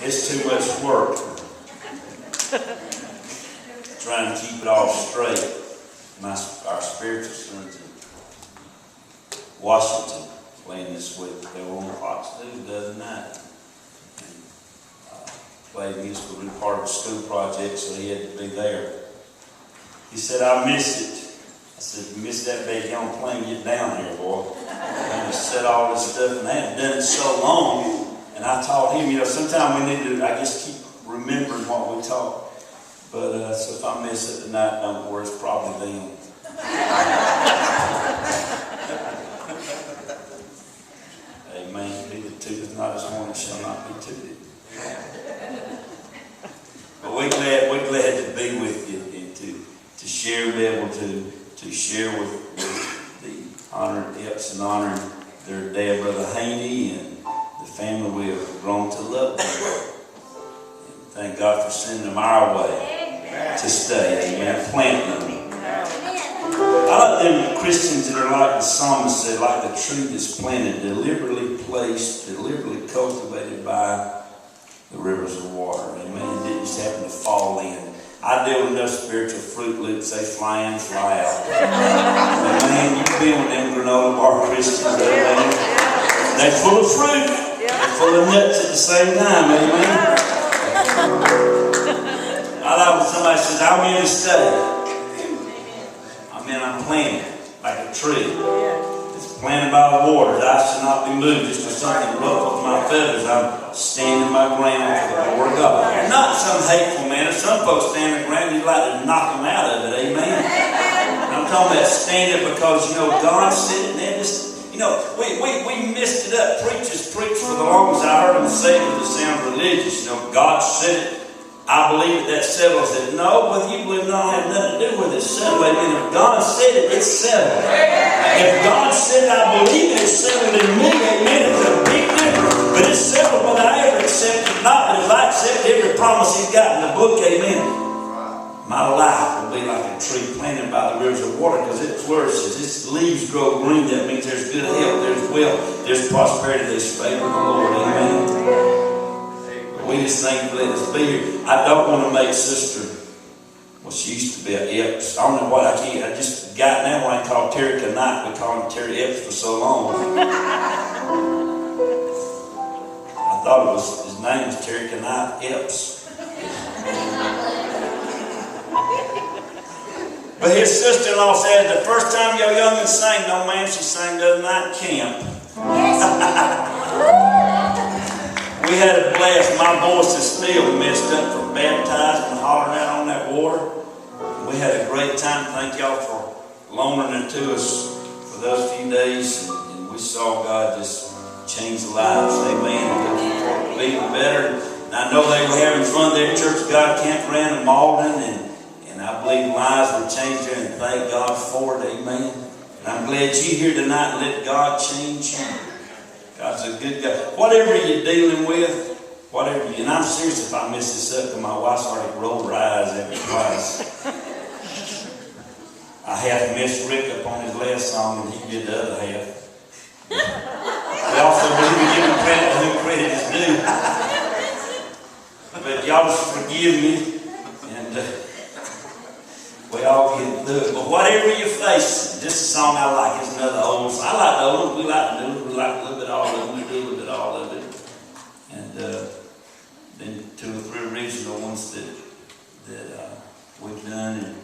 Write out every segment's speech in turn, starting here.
It's too much work trying to keep it all straight. Our spiritual sons in Washington playing this week. They were on Fox News the other night. Played music, we were part of a school project, so he had to be there. He said, I missed it. I said, you missed that baby on the plane, get down here, boy. And he said all this stuff, and they hadn't done it so long. And I taught him, sometimes we need to, I just keep remembering what we taught. But so if I miss it tonight, don't worry, it's probably them. Amen. He that tooteth not his horn shall not be tooted. But we're glad to be with you and to share, be able to share with the honored Epps and honor their dad, Brother Haynie, and the family we have grown to love them. And thank God for sending them our way to stay, amen, planting them. I like them Christians that are like the psalmist said, like the tree that's planted, deliberately placed, deliberately cultivated by the rivers of water. Amen. It didn't just happen to fall in. I deal with enough spiritual Fruit Loops, they fly in, fly out. Amen. You've been with them granola bar Christians, amen. They're full of fruit. They're full of nuts at the same time, amen. I like when somebody says, I'm here to stay. I'm planted like a tree. It's planted by the waters. I shall not be moved. Just for something ruffles my feathers, I'm standing my ground for the Lord God. Not some hateful manner. Some folks stand the ground, you'd like to knock them out of it. Amen. I'm talking about standing because, God said it. And just, we messed it up. Preachers preach for the longest. I heard them say it because it sounds religious. God said it. I believe that settles it. No, whether you believe it don't have nothing to do with it. Settled. Amen. If God said it, it's settled. If God said it, I believe it, it's settled in me. Amen. It's a big difference. But it's settled whether I ever accept it or not. But if I accept every promise He's got in the book, amen, my life will be like a tree planted by the rivers of water because it flourishes. Its leaves grow green. That means there's good health, there's wealth, there's prosperity, there's favor of the Lord. Amen. We just think let us be here. I don't want to make Sister, well, she used to be an Epps. I don't know what I just got now when I called Terry McKnight. We called him Terry Epps for so long. I thought his name was Terry McKnight Epps. But his sister-in-law said the first time your young'un sang, no man, she sang the other night in camp. We had a blast. My voice is still messed up from baptizing and hollering out on that water. We had a great time. Thank y'all for loaning it to us for those few days. And we saw God just change lives. Amen. Looking forward to being better. And I know they were having fun there at Church of God campground in Malden. And I believe lives were changed there. And thank God for it. Amen. And I'm glad you're here tonight and let God change you. God's a good God. Whatever you're dealing with, and I'm serious if I mess this up, because my wife's already rolled her eyes at me twice. I half messed Rick up on his last song, and he did the other half. We also believe we give him credit who credit is due. But y'all just forgive me, and we all get through it. But whatever you're facing, this song I like is another old song. I like the old ones. We like the new ones. We like a little bit of all of it. We do a little bit of all of it. And then 2 or 3 original ones that we've done. And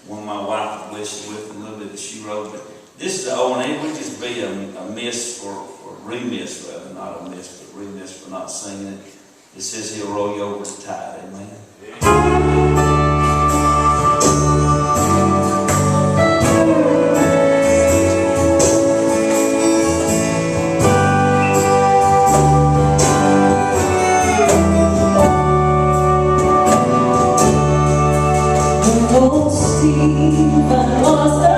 one my wife was blessed with, a little bit that she wrote. But this is the old one. It would just be a miss for remiss, rather. Not a miss, but remiss for not singing it. It says He'll roll you over the tide. Amen. One that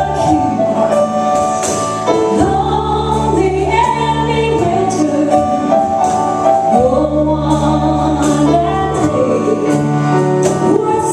day was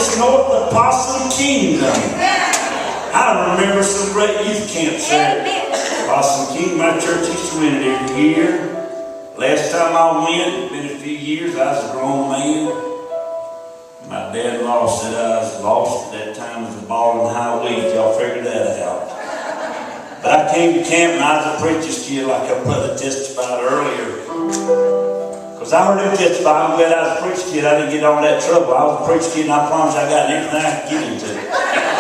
just north of Possum Kingdom. I remember some great youth camps there. Possum Kingdom, my church used to rent it every year. Last time I went, it's been a few years, I was a grown man. My dad-in-law said I was lost at that time as a ball in high weed. Y'all figured that out. But I came to camp and I was a preacher's kid, like our brother testified earlier. Because I heard him testify, I'm glad I was a preacher's kid. I didn't get all that trouble. I was a preacher's kid and I promise I got everything I could get into.